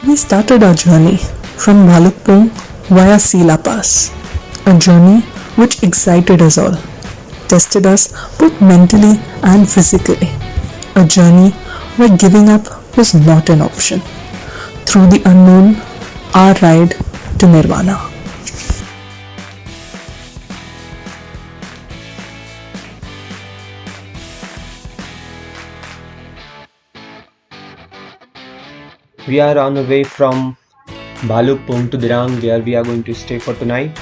We started our journey from Bhalukpong via Sila Pass, a journey which excited us all, tested us both mentally and physically, a journey where giving up was not an option. Through the unknown, our ride to Nirvana. We are on the way from Bhalukpong to Dirang, where we are going to stay for tonight.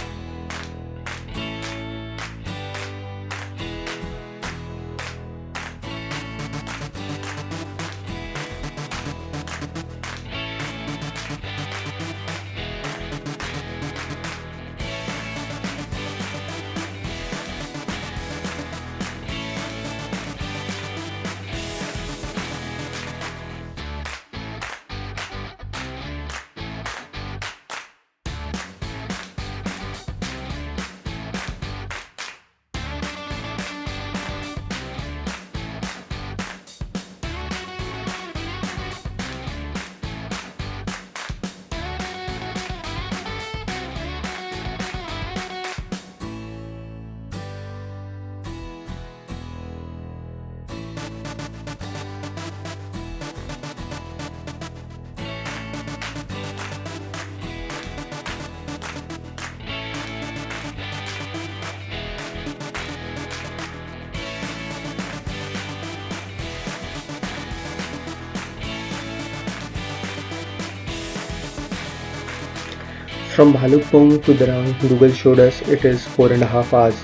From Bhalukpong to Dirang, Google showed us it is 4.5 hours,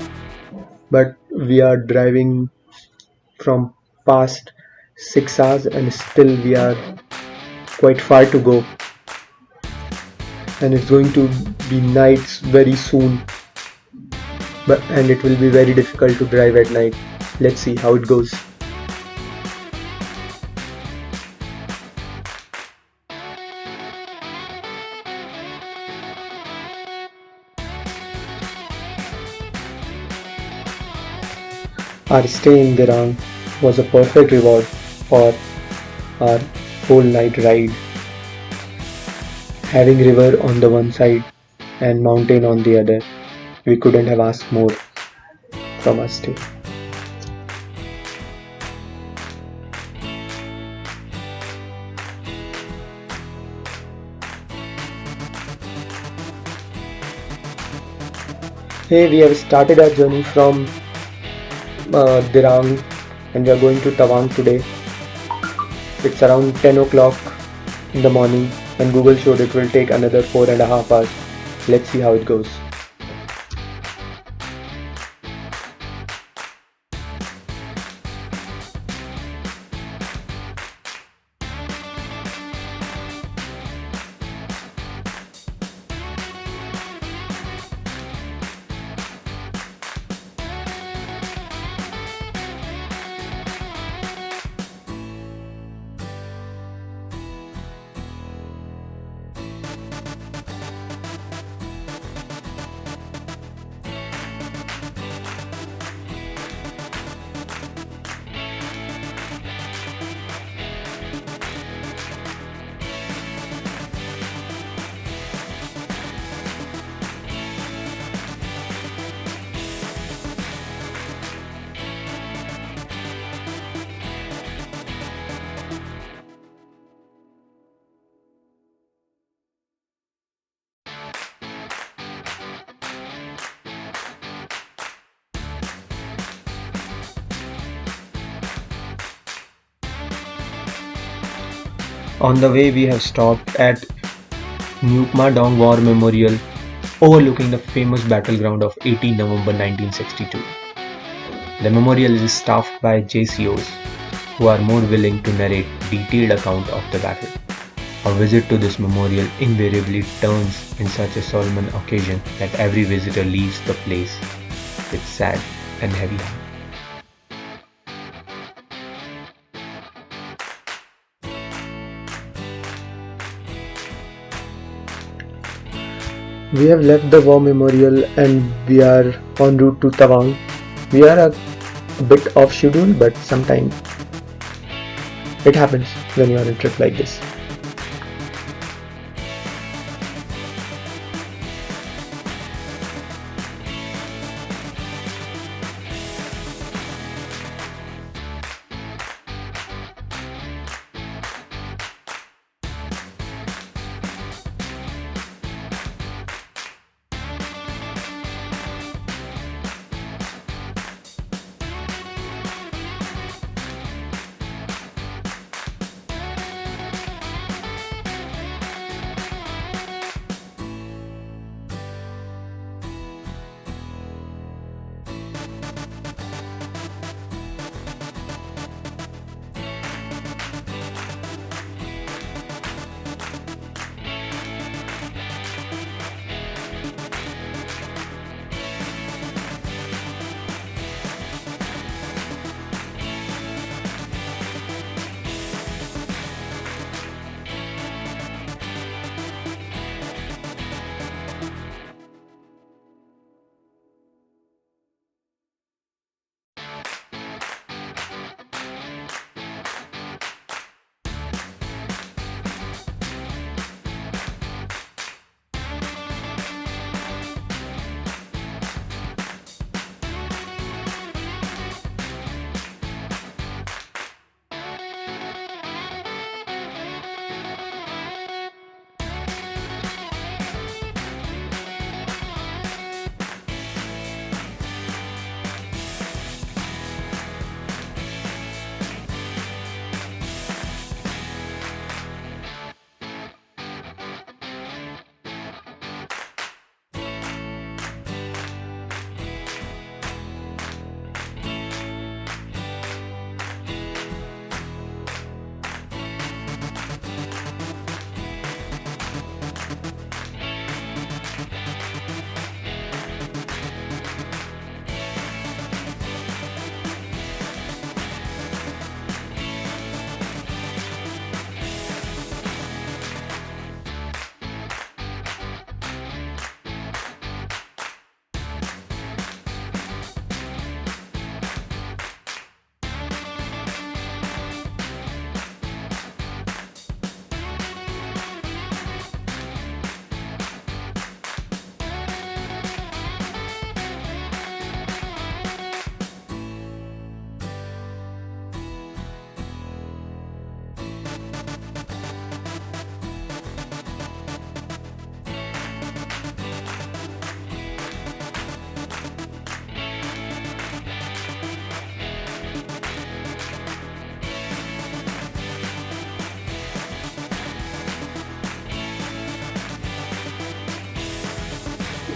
but we are driving from past 6 hours and still we are quite far to go. And it's going to be nights very soon, and it will be very difficult to drive at night. Let's see how it goes. Our stay in Dirang was a perfect reward for our whole night ride. Having river on the one side and mountain on the other, we couldn't have asked more from our stay. Hey, we have started our journey from Dirang and we are going to Tawang today. It's around 10 o'clock in the morning and Google showed it will take another 4.5 hours. Let's see how it goes. On the way, we have stopped at Nyukma Dong War Memorial, overlooking the famous battleground of 18 November 1962. The memorial is staffed by JCOs, who are more willing to narrate detailed account of the battle. A visit to this memorial invariably turns in such a solemn occasion that every visitor leaves the place with sad and heavy heart. We have left the war memorial and we are en route to Tawang. We are a bit off schedule, but sometimes it happens when you are on a trip like this.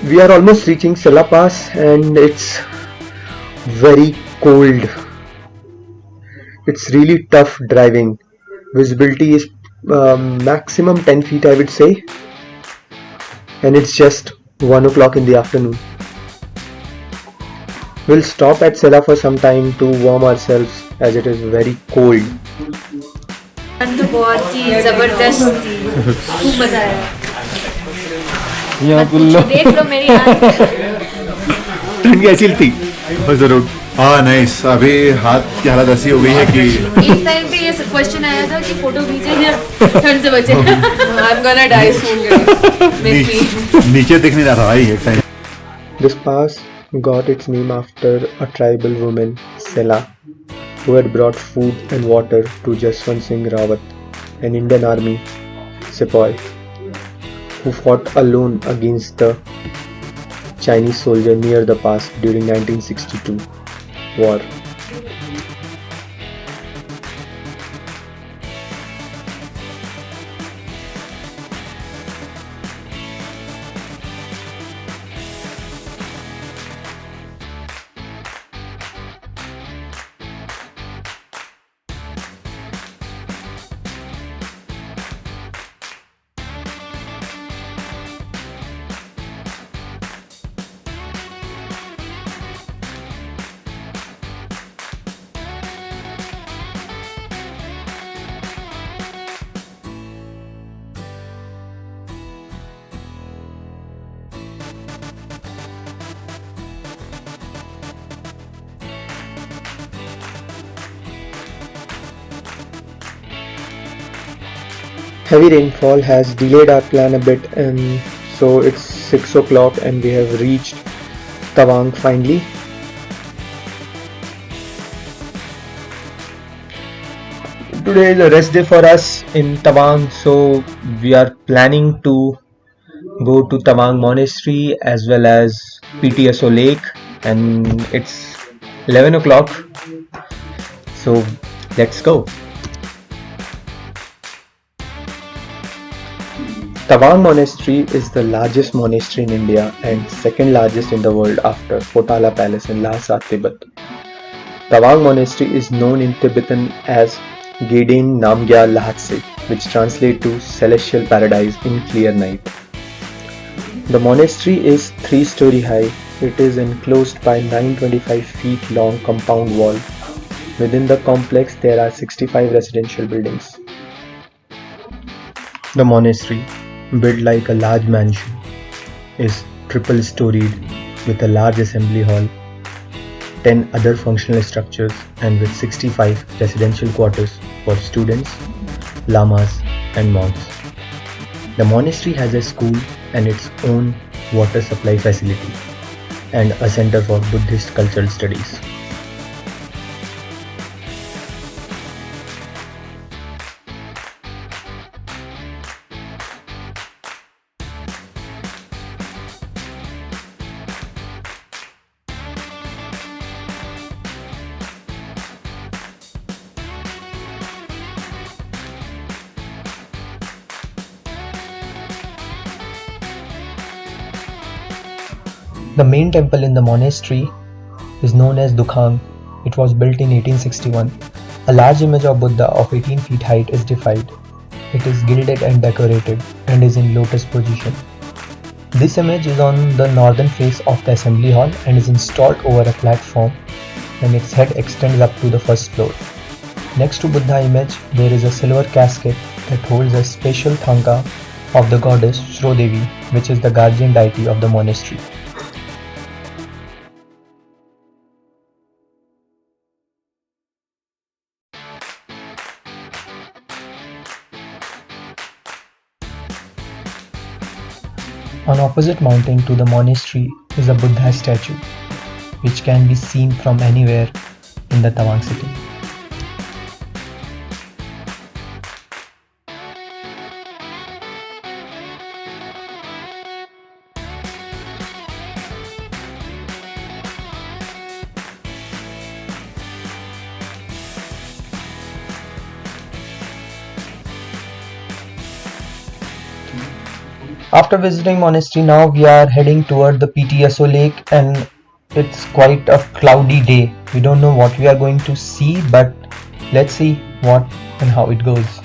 We are almost reaching Sela Pass and it's very cold. It's really tough driving. Visibility is maximum 10 feet, I would say, and it's just 1 o'clock in the afternoon. We'll stop at Sela for some time to warm ourselves as it is very cold. तो बहुत ही जबरदस्त थी, खूब मजा आया। यहाँ पुल्लो देख लो मेरी आंख। ठंड कैसी थी? जरूर। हाँ नाइस। अभी हाथ की हालत ऐसी हो गई है कि एक टाइम पे ये क्वेश्चन आया था कि फोटो खींचे या ठंड से बचे। I'm gonna die soon guys. नीचे दिख नहीं रहा था भाई एक time. This pass got its name after a tribal woman, Sela, who had brought food and water to Jaswant Singh Rawat, an Indian army sepoy, who fought alone against the Chinese soldier near the pass during 1962 war. Heavy rainfall has delayed our plan a bit, and so it's 6 o'clock and we have reached Tawang finally. Today is a rest day for us in Tawang, so we are planning to go to Tawang Monastery as well as PTSO Lake, and it's 11 o'clock, so let's go. Tawang Monastery is the largest monastery in India and second largest in the world after Potala Palace in Lhasa, Tibet. Tawang Monastery is known in Tibetan as Gedin Namgya Lahatse, which translates to Celestial Paradise in Clear Night. The monastery is 3-story high. It is enclosed by 925 feet long compound wall. Within the complex there are 65 residential buildings. The monastery, built like a large mansion, is triple storied with a large assembly hall, 10 other functional structures, and with 65 residential quarters for students, lamas, and monks. The monastery has a school and its own water supply facility and a center for Buddhist cultural studies. The main temple in the monastery is known as Dukhang. It was built in 1861. A large image of Buddha of 18 feet height is deified. It is gilded and decorated and is in lotus position. This image is on the northern face of the assembly hall and is installed over a platform, and its head extends up to the first floor. Next to Buddha image, there is a silver casket that holds a special thangka of the goddess Shrodevi, which is the guardian deity of the monastery. On opposite mountain to the monastery is a Buddha statue, which can be seen from anywhere in the Tawang city. After visiting monastery, now we are heading toward the PTSO lake, and it's quite a cloudy day. We don't know what we are going to see, but let's see what and how it goes.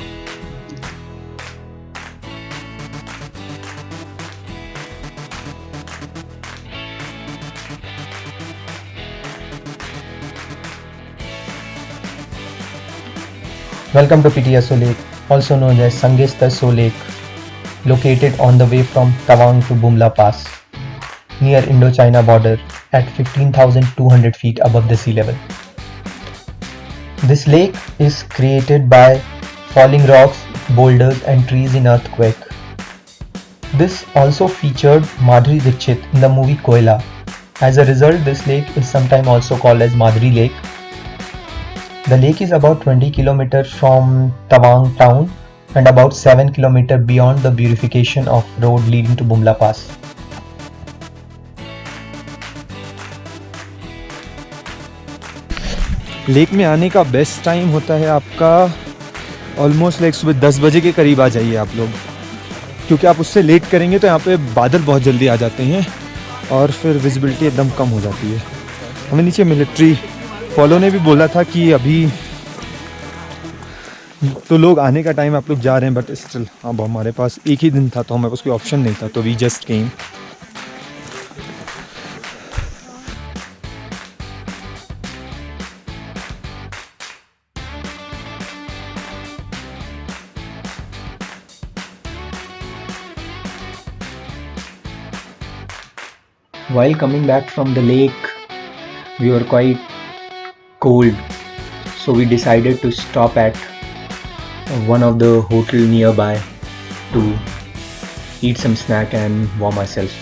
Welcome to PTSO Lake, also known as Sangesta So Lake, located on the way from Tawang to Bumla Pass, near Indo-China border at 15,200 feet above the sea level. This lake is created by falling rocks, boulders and trees in earthquake. This also featured Madhuri Dixit in the movie Koila. As a result, this lake is sometimes also called as Madhuri Lake. The lake is about 20 km from Tawang town and about 7 km beyond the beautification of road leading to Bumla Pass. Lake में आने का best time होता है आपका almost like सुबह 10 बजे के करीब आ जाइए आप लोग, क्योंकि आप उससे लेट करेंगे तो यहाँ पे बादल बहुत जल्दी आ जाते हैं और फिर विजिबिलिटी एकदम कम हो जाती है। हमें नीचे मिलिट्री फॉलो ने भी बोला था कि अभी तो लोग आने का टाइम आप लोग जा रहे हैं, बट स्टिल अब हमारे पास एक ही दिन था तो हमारे पास कोई ऑप्शन नहीं था, तो we just came. While coming back from the lake, we were quite cold, so we decided to stop at one of the hotel nearby to eat some snack and warm ourselves.